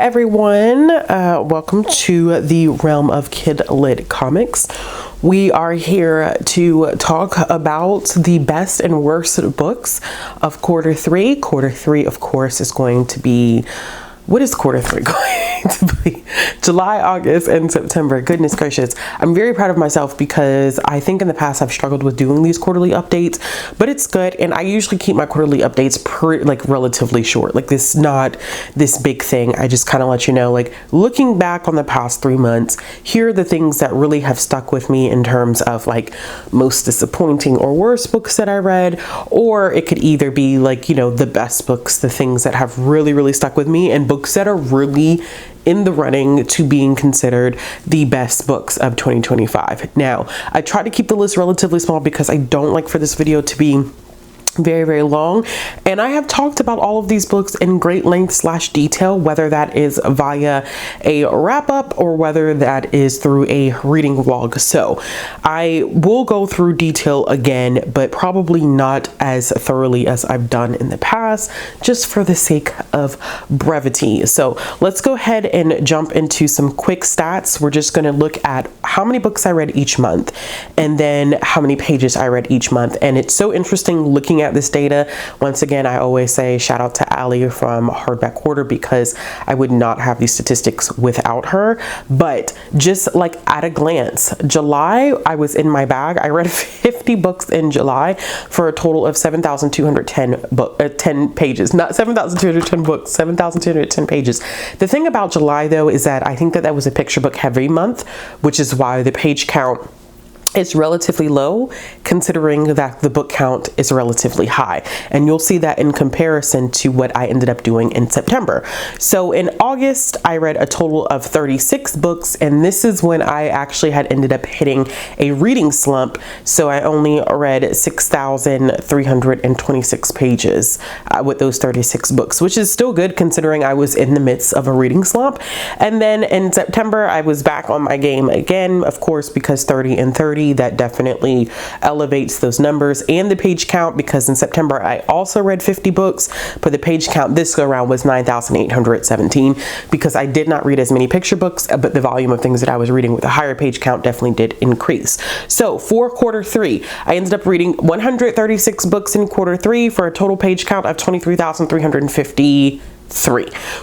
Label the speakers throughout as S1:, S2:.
S1: everyone, welcome to the realm of kid lit comics. We are here to talk about the best and worst books of quarter three. Quarter three, of course, is going to be, what is quarter three going to be? July, August, and September. Goodness gracious. I'm very proud of myself because I think in the past I've struggled with doing these quarterly updates, but it's good. And I usually keep my quarterly updates relatively short. Like, this is not this big thing. I just kind of let you know, like, looking back on the past 3 months, here are the things that really have stuck with me in terms of like most disappointing or worst books that I read, or it could either be like, you know, the best books, the things that have really stuck with me, and books that are really in the running to being considered the best books of 2025. Now, I try to keep the list relatively small because I don't like for this video to be very long, and I have talked about all of these books in great length / detail, whether that is via a wrap-up or whether that is through a reading vlog. So I will go through detail again, but probably not as thoroughly as I've done in the past, just for the sake of brevity. So let's go ahead and jump into some quick stats. We're just going to look at how many books I read each month and then how many pages I read each month. And it's so interesting looking at this data. Once again, I always say shout out to Allie from Hardback Quarter, because I would not have these statistics without her. But just like at a glance, July, I was in my bag. I read 50 books in July for a total of 7,210 pages. Not 7,210 books, 7,210 pages. The thing about July though is that I think that was a picture book heavy month, which is why the page count is relatively low, considering that the book count is relatively high. And you'll see that in comparison to what I ended up doing in September. So in August, I read a total of 36 books, and this is when I actually had ended up hitting a reading slump. So I only read 6,326 pages with those 36 books, which is still good considering I was in the midst of a reading slump. And then in September, I was back on my game again, of course, because 30 and 30, that definitely elevates those numbers, and the page count, because in September I also read 50 books, but the page count this go around was 9,817 because I did not read as many picture books, but the volume of things that I was reading with a higher page count definitely did increase. So for quarter three, I ended up reading 136 books in quarter three for a total page count of 23,353,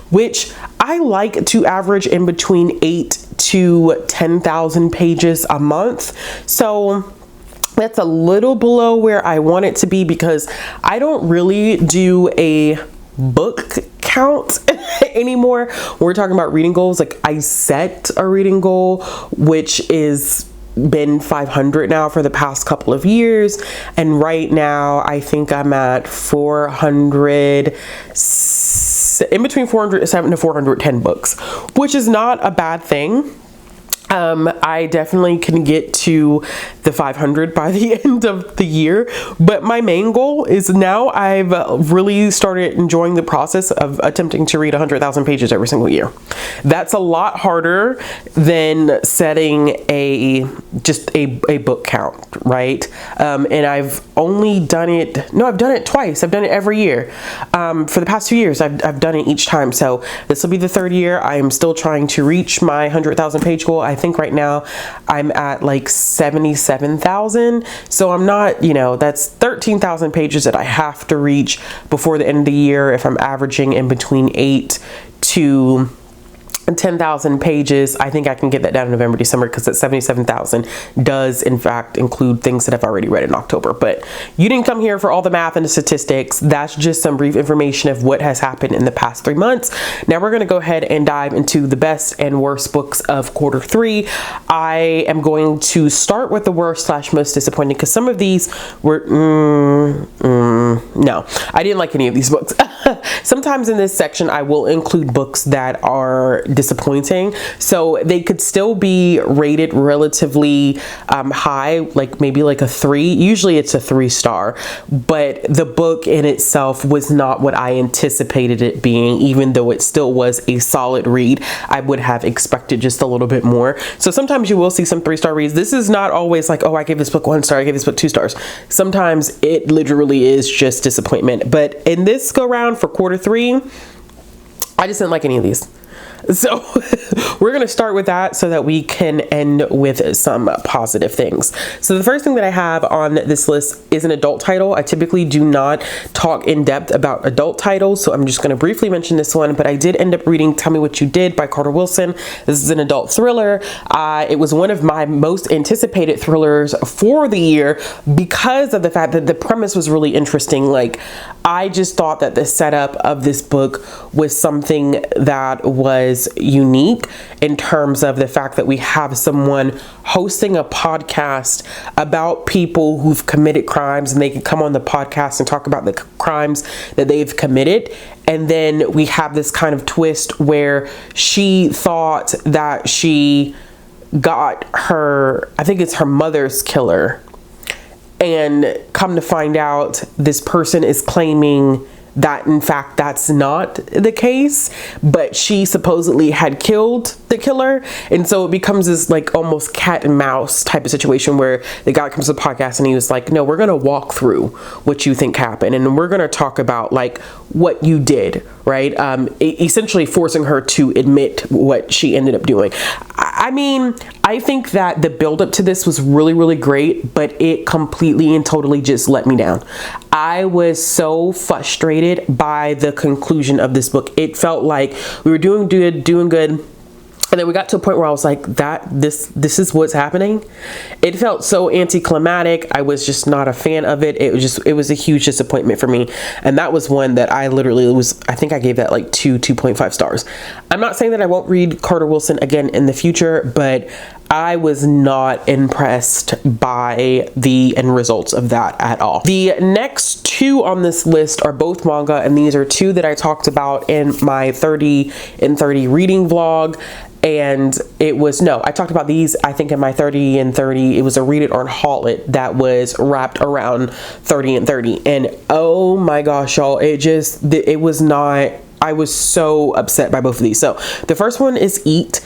S1: which I like to average in between 8 to 10,000 pages a month. So that's a little below where I want it to be, because I don't really do a book count anymore. We're talking about reading goals. Like, I set a reading goal, which is been 500 now for the past couple of years, and right now I think I'm at 400, in between 407 to 410 books, which is not a bad thing. I definitely can get to the 500 by the end of the year, but my main goal is, now I've really started enjoying the process of attempting to read 100,000 pages every single year. That's a lot harder than setting just a book count, right? And I've only done it, no, I've done it twice. I've done it every year. For the past 2 years, I've done it each time. So this will be the third year. I am still trying to reach my 100,000 page goal. I think right now I'm at like 77,000. So I'm not, you know, that's 13,000 pages that I have to reach before the end of the year. If I'm averaging in between 8 to 10,000 pages, I think I can get that down in November, December, because that 77,000 does in fact include things that I've already read in October. But you didn't come here for all the math and the statistics. That's just some brief information of what has happened in the past 3 months. Now we're going to go ahead and dive into the best and worst books of quarter three. I am going to start with the worst / most disappointing, because some of these were no, I didn't like any of these books. Sometimes in this section I will include books that are disappointing, so they could still be rated relatively high, like maybe like a 3. Usually it's a 3-star, but the book in itself was not what I anticipated it being. Even though it still was a solid read, I would have expected just a little bit more. So sometimes you will see some 3-star reads. This is not always like, oh, I gave this book 1 star, I gave this book 2 stars. Sometimes it literally is just disappointment. But in this go round for quarter three, I just didn't like any of these. So we're going to start with that so that we can end with some positive things. So the first thing that I have on this list is an adult title. I typically do not talk in depth about adult titles, so I'm just going to briefly mention this one, but I did end up reading Tell Me What You Did by Carter Wilson. This is an adult thriller. It was one of my most anticipated thrillers for the year because of the fact that the premise was really interesting. Like, I just thought that the setup of this book was something that was unique in terms of the fact that we have someone hosting a podcast about people who've committed crimes, and they can come on the podcast and talk about the crimes that they've committed. And then we have this kind of twist where she thought that she got her, I think it's her mother's killer, and come to find out this person is claiming that in fact that's not the case, but she supposedly had killed the killer. And so it becomes this like almost cat and mouse type of situation where the guy comes to the podcast and he was like, no, we're going to walk through what you think happened, and we're going to talk about like what you did, right? Essentially forcing her to admit what she ended up doing. I mean, I think that the buildup to this was really, really great, but it completely and totally just let me down. I was so frustrated by the conclusion of this book. It felt like we were doing good. And then we got to a point where I was like, this is what's happening. It felt so anticlimactic. I was just not a fan of it. It was a huge disappointment for me. And that was one that I literally I think I gave that like 2.5 stars. I'm not saying that I won't read Carter Wilson again in the future, but I was not impressed by the end results of that at all. The next two on this list are both manga, and these are two that I talked about in my 30 in 30 reading vlog. And I talked about these, I think, in my 30 in 30. It was a Read It or Haul It that was wrapped around 30 in 30. And oh my gosh, y'all, it was not, I was so upset by both of these. So the first one is Eat.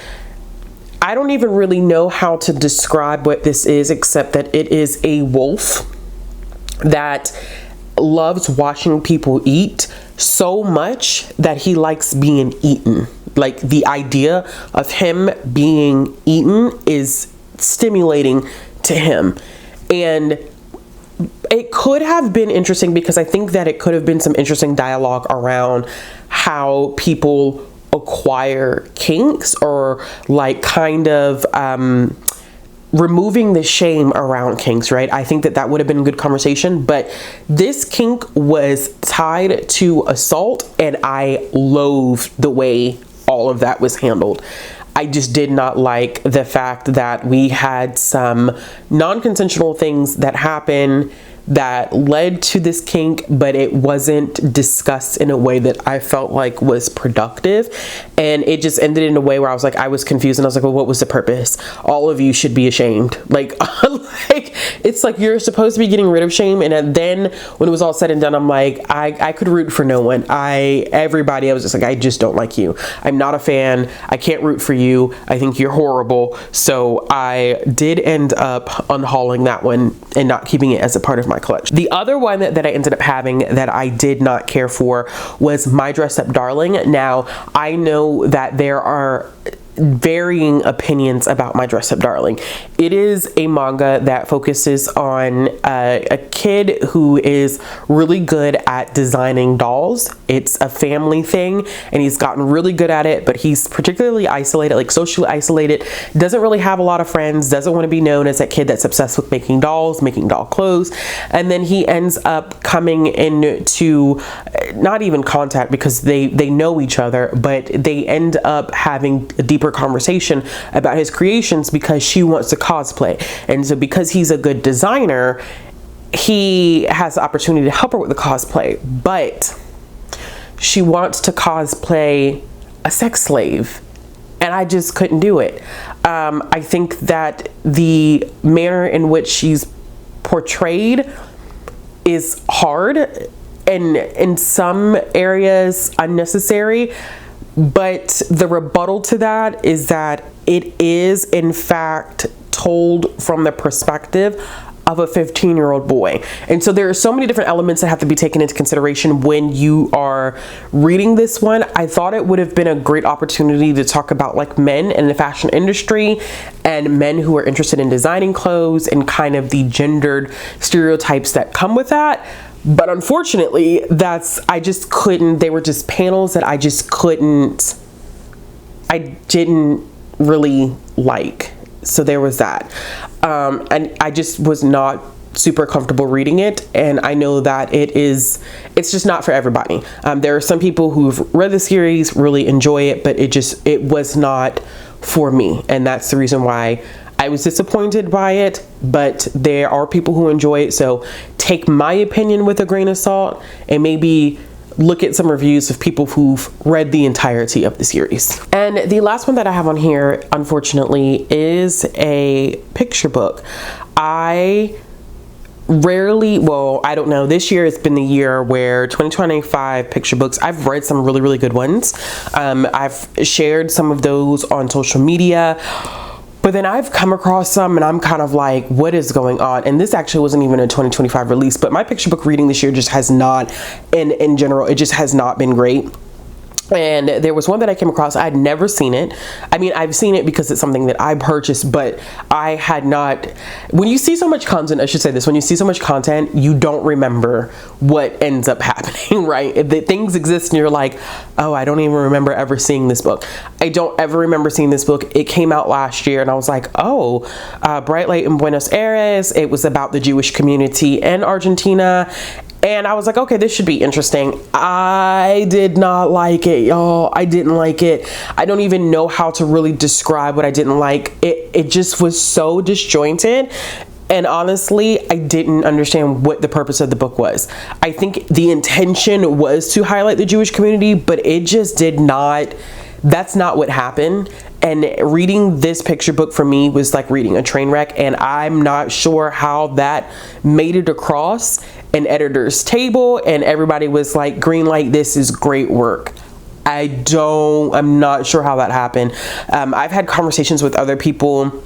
S1: I don't even really know how to describe what this is, except that it is a wolf that loves watching people eat so much that he likes being eaten. Like, the idea of him being eaten is stimulating to him. And it could have been interesting because I think that it could have been some interesting dialogue around how people acquire kinks, or like kind of removing the shame around kinks, right? I think that would have been a good conversation, but this kink was tied to assault, and I loathed the way all of that was handled. I just did not like the fact that we had some non-consensual things that happen that led to this kink, but it wasn't discussed in a way that I felt like was productive. And it just ended in a way where I was like, I was confused, and I was like, well, what was the purpose? All of you should be ashamed. Like, it's like you're supposed to be getting rid of shame. And then when it was all said and done, I'm like, I could root for no one. I was just like, I just don't like you. I'm not a fan. I can't root for you. I think you're horrible. So I did end up unhauling that one and not keeping it as a part of my collection. The other one that I ended up having that I did not care for was My Dress Up Darling. Now, I know that there are varying opinions about My Dress Up Darling. It is a manga that focuses on a kid who is really good at designing dolls. It's a family thing, and he's gotten really good at it, but he's particularly isolated, like socially isolated, doesn't really have a lot of friends, doesn't want to be known as that kid that's obsessed with making dolls, making doll clothes. And then he ends up coming into not even contact, because they know each other, but they end up having a deeper conversation about his creations because she wants to cosplay. And so because he's a good designer, he has the opportunity to help her with the cosplay, but she wants to cosplay a sex slave, and I just couldn't do it. I think that the manner in which she's portrayed is hard and in some areas unnecessary, but the rebuttal to that is that it is in fact told from the perspective of a 15-year-old boy. And so there are so many different elements that have to be taken into consideration when you are reading this one. I thought it would have been a great opportunity to talk about like men in the fashion industry and men who are interested in designing clothes and kind of the gendered stereotypes that come with that. But unfortunately, I just couldn't, they were just panels that I didn't really like. So there was that. And I just was not super comfortable reading it. And I know that it's just not for everybody. There are some people who've read the series, really enjoy it, but it was not for me. And that's the reason why I was disappointed by it, but there are people who enjoy it. So take my opinion with a grain of salt and maybe look at some reviews of people who've read the entirety of the series. And the last one that I have on here, unfortunately, is a picture book. I don't know, this year has been the year where 2025 picture books, I've read some really, really good ones. I've shared some of those on social media. But then I've come across some and I'm kind of like, what is going on? And this actually wasn't even a 2025 release, but my picture book reading this year just has not, in general, it just has not been great. And there was one that I came across. I had never seen it. I mean, I've seen it because it's something that I purchased, but I had not. When you see so much content, I should say this, when you see so much content, you don't remember what ends up happening, right? If things exist and you're like, oh, I don't even remember ever seeing this book. I don't ever remember seeing this book. It came out last year and I was like, oh, Bright Light in Buenos Aires. It was about the Jewish community in Argentina. And I was like, okay, this should be interesting. I did not like it, y'all. I didn't like it. I don't even know how to really describe what I didn't like. It just was so disjointed. And honestly, I didn't understand what the purpose of the book was. I think the intention was to highlight the Jewish community, but it just did not. That's not what happened. And reading this picture book for me was like reading a train wreck, and I'm not sure how that made it across an editor's table and everybody was like, green light, this is great work. I'm not sure how that happened. I've had conversations with other people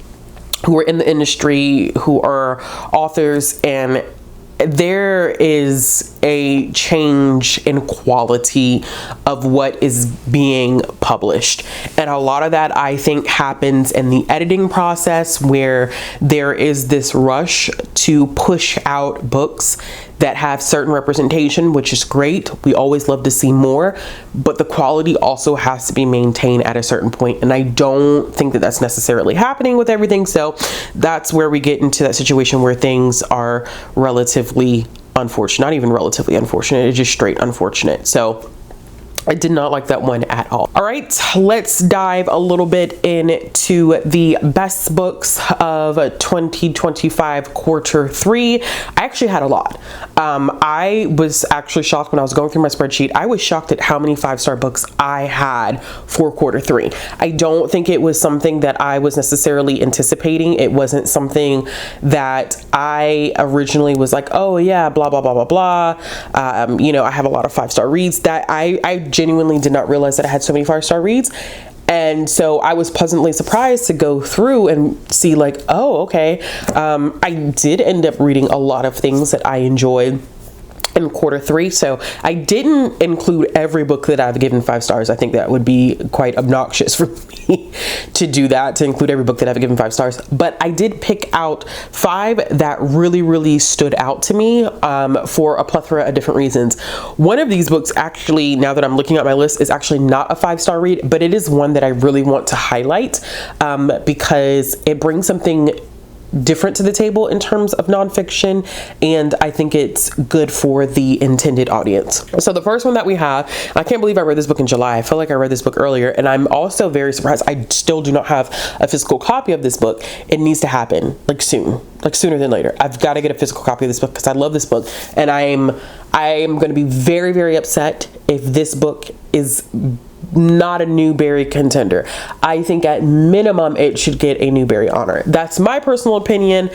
S1: who are in the industry, who are authors, and there is a change in quality of what is being published. And a lot of that, I think, happens in the editing process, where there is this rush to push out books that have certain representation, which is great. We always love to see more, but the quality also has to be maintained at a certain point. And I don't think that that's necessarily happening with everything. So that's where we get into that situation where things are relatively unfortunate, not even relatively unfortunate, it's just straight unfortunate. So I did not like that one at all. All right, let's dive a little bit into the best books of 2025 quarter 3. I actually had a lot. I was actually shocked when I was going through my spreadsheet. I was shocked at how many 5-star books I had for quarter 3. I don't think it was something that I was necessarily anticipating. It wasn't something that I originally was like, oh yeah, blah, blah, blah, blah, blah. You know, I have a lot of 5-star reads that I genuinely did not realize that I had so many 5-star reads. And so I was pleasantly surprised to go through and see like, oh, okay. I did end up reading a lot of things that I enjoyed in quarter 3. So I didn't include every book that I've given 5 stars. I think that would be quite obnoxious for me to do that, to include every book that I've given 5 stars. But I did pick out 5 that really, really stood out to me for a plethora of different reasons. One of these books, actually, now that I'm looking at my list, is actually not a 5-star read, but it is one that I really want to highlight because it brings something different to the table in terms of nonfiction, and I think it's good for the intended audience. So the first one that we have, I can't believe I read this book in July. I feel like I read this book earlier, and I'm also very surprised I still do not have a physical copy of this book. It needs to happen like soon, like sooner than later. I've got to get a physical copy of this book because I love this book, and I am going to be very, very upset if this book is not a Newbery contender. I think at minimum it should get a Newbery honor. That's my personal opinion.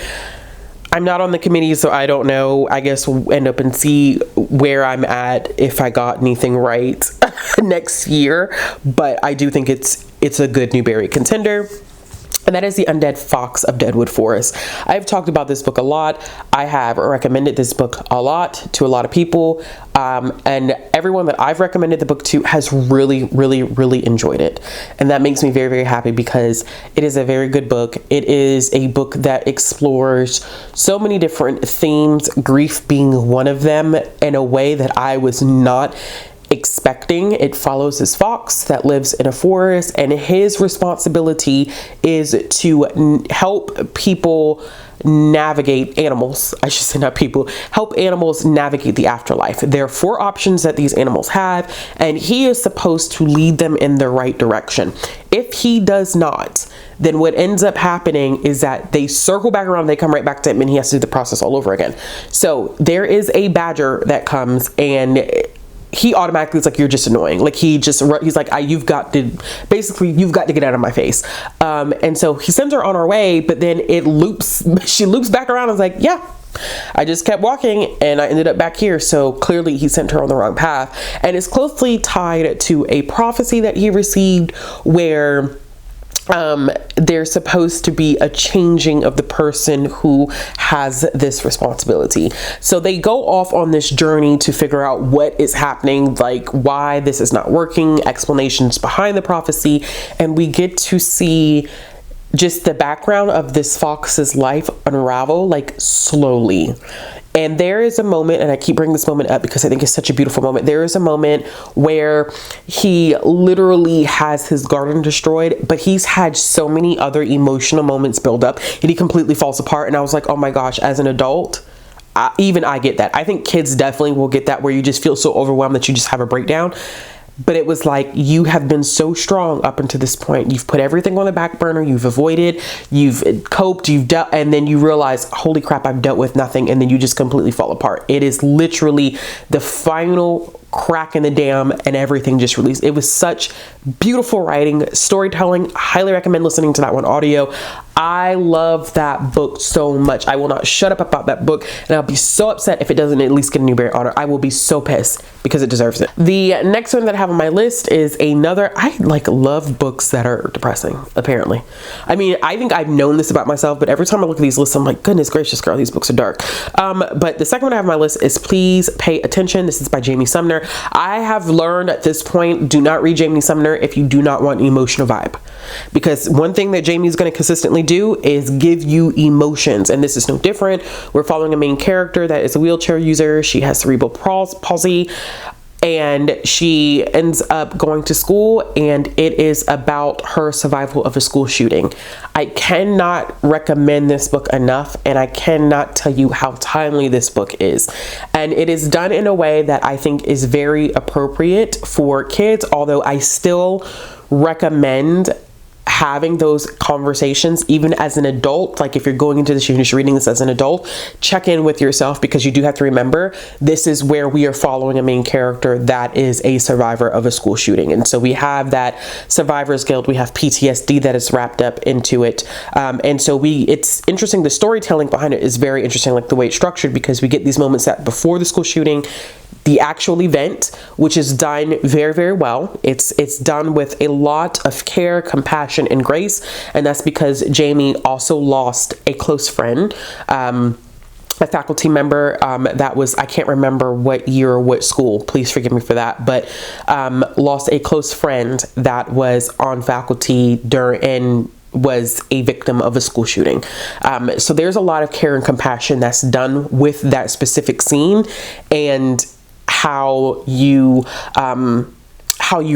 S1: I'm not on the committee, so I don't know. I guess we'll end up and see where I'm at if I got anything right next year. But I do think it's a good Newbery contender. And that is The Undead Fox of Deadwood Forest. I've talked about this book a lot. I have recommended this book a lot to a lot of people. And everyone that I've recommended the book to has really, really, really enjoyed it. And that makes me very, very happy because it is a very good book. It is a book that explores so many different themes, grief being one of them, in a way that I was not expecting. It follows this fox that lives in a forest, and his responsibility is to help people navigate animals. I should say not people, help animals navigate the afterlife. There are 4 options that these animals have, and he is supposed to lead them in the right direction. If he does not, then what ends up happening is that they circle back around, they come right back to him, and he has to do the process all over again. So there is a badger that comes, and he automatically is like, you're just annoying. Like he's like, you've got to get out of my face. And so he sends her on her way, but then she loops back around and is like, yeah, I just kept walking and I ended up back here. So clearly he sent her on the wrong path, and it's closely tied to a prophecy that he received where there's supposed to be a changing of the person who has this responsibility. So they go off on this journey to figure out what is happening, like why this is not working, explanations behind the prophecy, and we get to see just the background of this fox's life unravel, like slowly. And there is a moment, and I keep bringing this moment up because I think it's such a beautiful moment. There is a moment where he literally has his garden destroyed, but he's had so many other emotional moments build up and he completely falls apart. And I was like, oh my gosh, as an adult, even I get that. I think kids definitely will get that, where you just feel so overwhelmed that you just have a breakdown. But it was like, you have been so strong up until this point. You've put everything on the back burner. You've avoided, you've coped, you've dealt, and then you realize, holy crap, I've dealt with nothing. And then you just completely fall apart. It is literally the final crack in the dam and everything just released. It was such beautiful writing, storytelling. Highly recommend listening to that one audio. I love that book so much. I will not shut up about that book, and I'll be so upset if it doesn't at least get a Newbery honor. I will be so pissed because it deserves it. The next one that I have on my list is another. I love books that are depressing, apparently. I mean, I think I've known this about myself, but every time I look at these lists, I'm like, goodness gracious, girl, these books are dark. But the second one I have on my list is Please Pay Attention. This is by Jamie Sumner. I have learned at this point, do not read Jamie Sumner if you do not want an emotional vibe. Because one thing that Jamie is going to consistently do is give you emotions, and this is no different. We're following a main character that is a wheelchair user. She has cerebral palsy, and she ends up going to school, and it is about her survival of a school shooting. I cannot recommend this book enough, and I cannot tell you how timely this book is. And it is done in a way that I think is very appropriate for kids, although I still recommend having those conversations even as an adult. Like if you're going into this, you're reading this as an adult, check in with yourself, because you do have to remember this is where we are following a main character that is a survivor of a school shooting. And so we have that survivors guilt, we have PTSD that is wrapped up into it. And so it's interesting. The storytelling behind it is very interesting, like the way it's structured, because we get these moments that before the school shooting, the actual event, which is done very, very well. It's done with a lot of care, compassion, and grace. And that's because Jamie also lost a close friend, a faculty member that was, I can't remember what year or what school, please forgive me for that, but lost a close friend that was on faculty and was a victim of a school shooting. So there's a lot of care and compassion that's done with that specific scene, and how you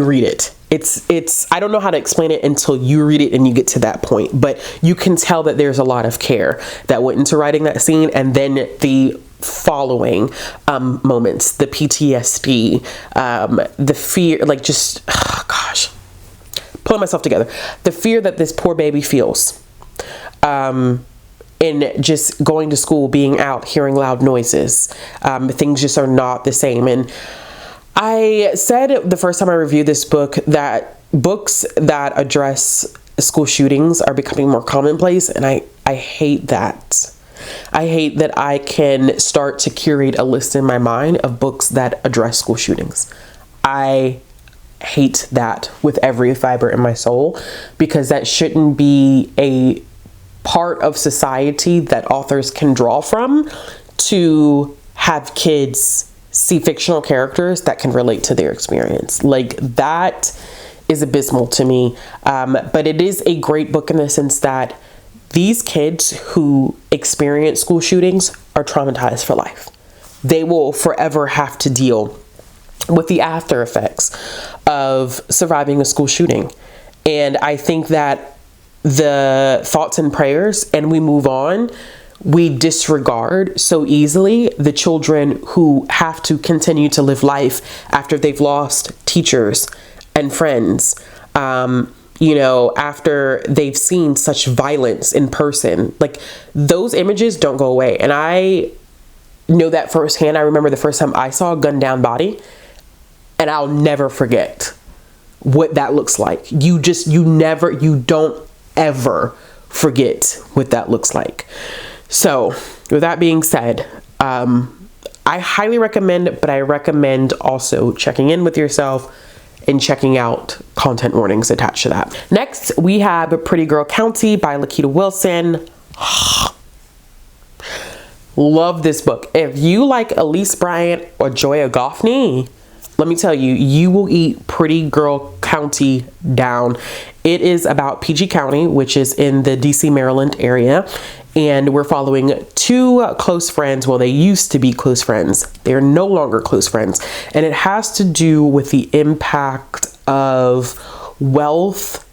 S1: read it. It's I don't know how to explain it until you read it and you get to that point, but you can tell that there's a lot of care that went into writing that scene. And then the following moments, the PTSD, the fear, pulling myself together, the fear that this poor baby feels, in just going to school, being out, hearing loud noises, things just are not the same. And I said the first time I reviewed this book that books that address school shootings are becoming more commonplace, and I hate that. I hate that I can start to curate a list in my mind of books that address school shootings. I hate that with every fiber in my soul, because that shouldn't be a part of society that authors can draw from to have kids see fictional characters that can relate to their experience. Like, that is abysmal to me. But it is a great book in the sense that these kids who experience school shootings are traumatized for life. They will forever have to deal with the after effects of surviving a school shooting. And I think that the thoughts and prayers, and we move on, we disregard so easily the children who have to continue to live life after they've lost teachers and friends, after they've seen such violence in person. Like, those images don't go away. And I know that firsthand. I remember the first time I saw a gunned down body, and I'll never forget what that looks like. You don't ever forget what that looks like. So with that being said, I highly recommend, but I recommend also checking in with yourself and checking out content warnings attached to that. Next, we have Pretty Girl County by Lakita Wilson. Love this book. If you like Elise Bryant or Joya Goffney, let me tell you, you will eat Pretty Girl County down. It is about PG County, which is in the DC, Maryland area. And we're following two close friends. Well, they used to be close friends. They're no longer close friends. And it has to do with the impact of wealth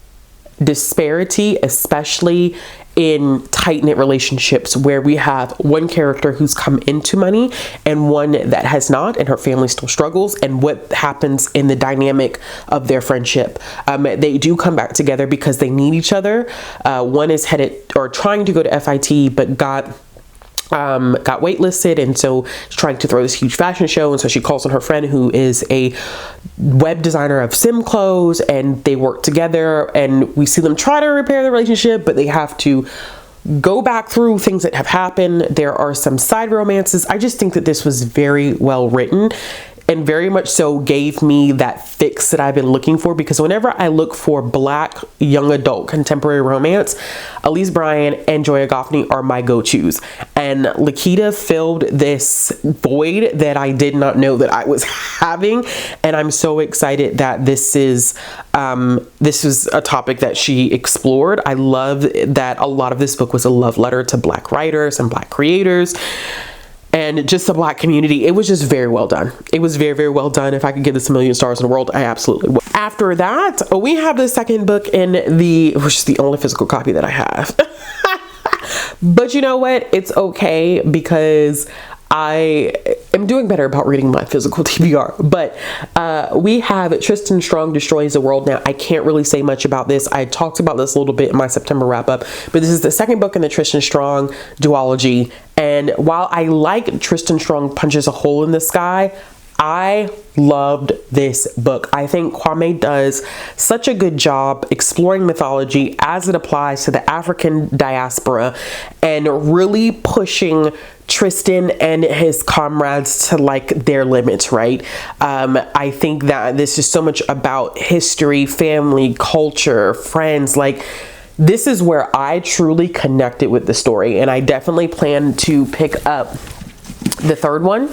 S1: disparity, especially in tight-knit relationships where we have one character who's come into money and one that has not, and her family still struggles, and what happens in the dynamic of their friendship. They do come back together because they need each other. One is headed or trying to go to FIT, but got waitlisted, and so she's trying to throw this huge fashion show, and so she calls on her friend who is a web designer of sim clothes, and they work together, and we see them try to repair the relationship, but they have to go back through things that have happened. There are some side romances. I just think that this was very well written, and very much so gave me that fix that I've been looking for, because whenever I look for Black young adult contemporary romance, Elise Bryant and Joya Goffney are my go-tos. And Lakita filled this void that I did not know that I was having. And I'm so excited that this is a topic that she explored. I love that a lot of this book was a love letter to Black writers and Black creators, and just the Black community. It was just very well done. It was very, very well done. If I could give this 1,000,000 stars in the world, I absolutely would. After that, we have the second book in which is the only physical copy that I have. But you know what? It's okay, because I am doing better about reading my physical TBR. But we have Tristan Strong Destroys the World. Now, I can't really say much about this. I talked about this a little bit in my September wrap up, but this is the second book in the Tristan Strong duology. And while I like Tristan Strong Punches a Hole in the Sky, I loved this book. I think Kwame does such a good job exploring mythology as it applies to the African diaspora, and really pushing Tristan and his comrades to like their limits, right? I think that this is so much about history, family, culture, friends. Like, this is where I truly connected with the story, and I definitely plan to pick up the third one,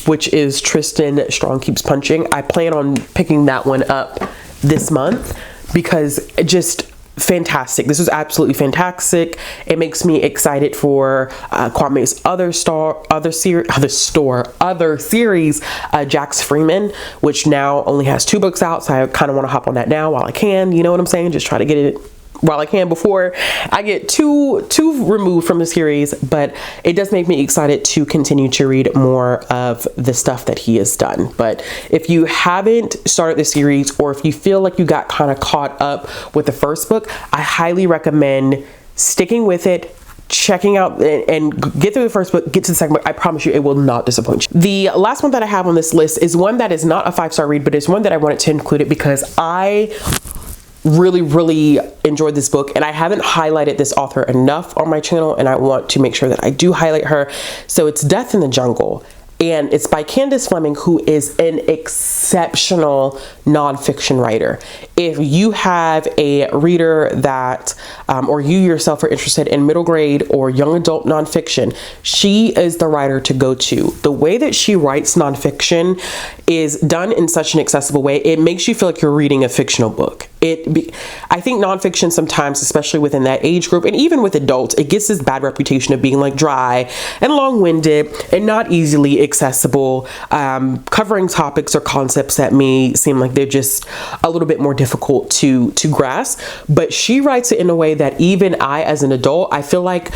S1: which is Tristan Strong Keeps Punching. I plan on picking that one up this month, because just fantastic. This was absolutely fantastic. It makes me excited for Kwame's other series, Jax Freeman, which now only has 2 books out. So I kind of want to hop on that now while I can. You know what I'm saying? Just try to get it while I can before I get too removed from the series. But it does make me excited to continue to read more of the stuff that he has done. But if you haven't started the series, or if you feel like you got kind of caught up with the first book, I highly recommend sticking with it, checking out and get through the first book, get to the second book. I promise you it will not disappoint you. The last one that I have on this list is one that is not a 5-star read, but it's one that I wanted to include it because I really enjoyed this book, and I haven't highlighted this author enough on my channel, and I want to make sure that I do highlight her. So it's Death in the Jungle. and it's by Candace Fleming, who is an exceptional nonfiction writer. If you have a reader that, or you yourself are interested in middle grade or young adult nonfiction, she is the writer to go to. The way that she writes nonfiction is done in such an accessible way. It makes you feel like you're reading a fictional book. I think nonfiction sometimes, especially within that age group, and even with adults, it gets this bad reputation of being like dry and long-winded and not easily accessible, covering topics or concepts that may seem like they're just a little bit more difficult to grasp. But she writes it in a way that even I, as an adult, I feel like,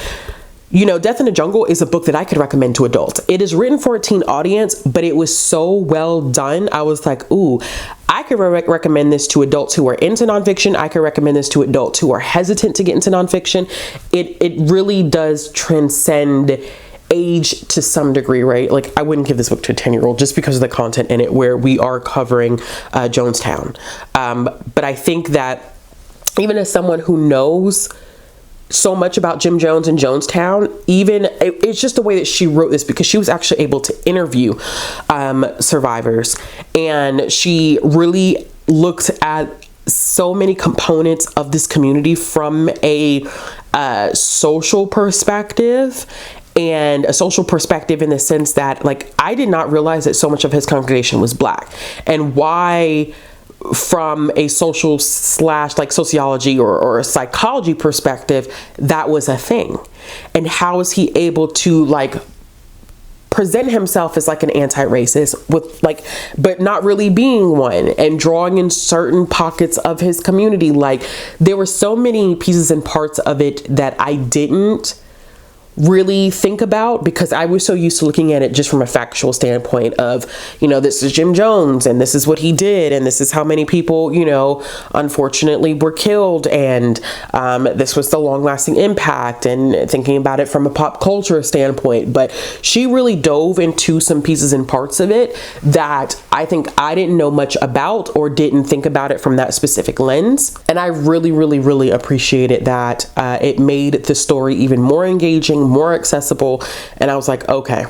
S1: you know, Death in the Jungle is a book that I could recommend to adults. It is written for a teen audience, but it was so well done. I was like, ooh, I could recommend this to adults who are into nonfiction. I could recommend this to adults who are hesitant to get into nonfiction. It really does transcend age to some degree, right? Like, I wouldn't give this book to a 10-year-old just because of the content in it, where we are covering Jonestown. But I think that even as someone who knows so much about Jim Jones and Jonestown, it's just the way that she wrote this, because she was actually able to interview survivors, and she really looked at so many components of this community from a social perspective, and a social perspective in the sense that, like, I did not realize that so much of his congregation was Black, and why, from a social / like sociology or a psychology perspective, that was a thing. And how is he able to like present himself as like an anti-racist with like, but not really being one, and drawing in certain pockets of his community? Like, there were so many pieces and parts of it that I didn't really think about, because I was so used to looking at it just from a factual standpoint of, you know, this is Jim Jones and this is what he did and this is how many people, you know, unfortunately were killed, and this was the long-lasting impact, and thinking about it from a pop culture standpoint. But she really dove into some pieces and parts of it that I think I didn't know much about, or didn't think about it from that specific lens. And I really, really, really appreciated that. It made the story even more engaging, more accessible, and I was like, okay,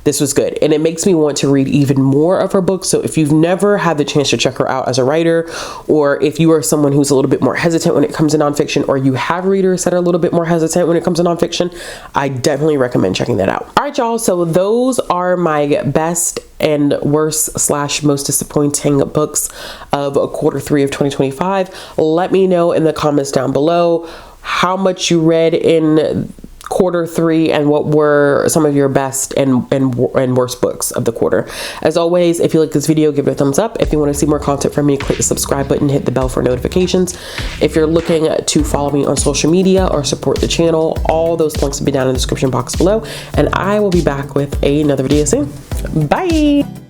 S1: this was good. And it makes me want to read even more of her books. So if you've never had the chance to check her out as a writer, or if you are someone who's a little bit more hesitant when it comes to nonfiction, or you have readers that are a little bit more hesitant when it comes to nonfiction, I definitely recommend checking that out. All right, y'all. So those are my best and worst / most disappointing books of Q3 of 2025. Let me know in the comments down below how much you read in Q3 and what were some of your best and worst books of the quarter. As always, if you like this video, give it a thumbs up. If you want to see more content from me, click the subscribe button, hit the bell for notifications. If you're looking to follow me on social media or support the channel, all those links will be down in the description box below, and I will be back with another video soon. Bye.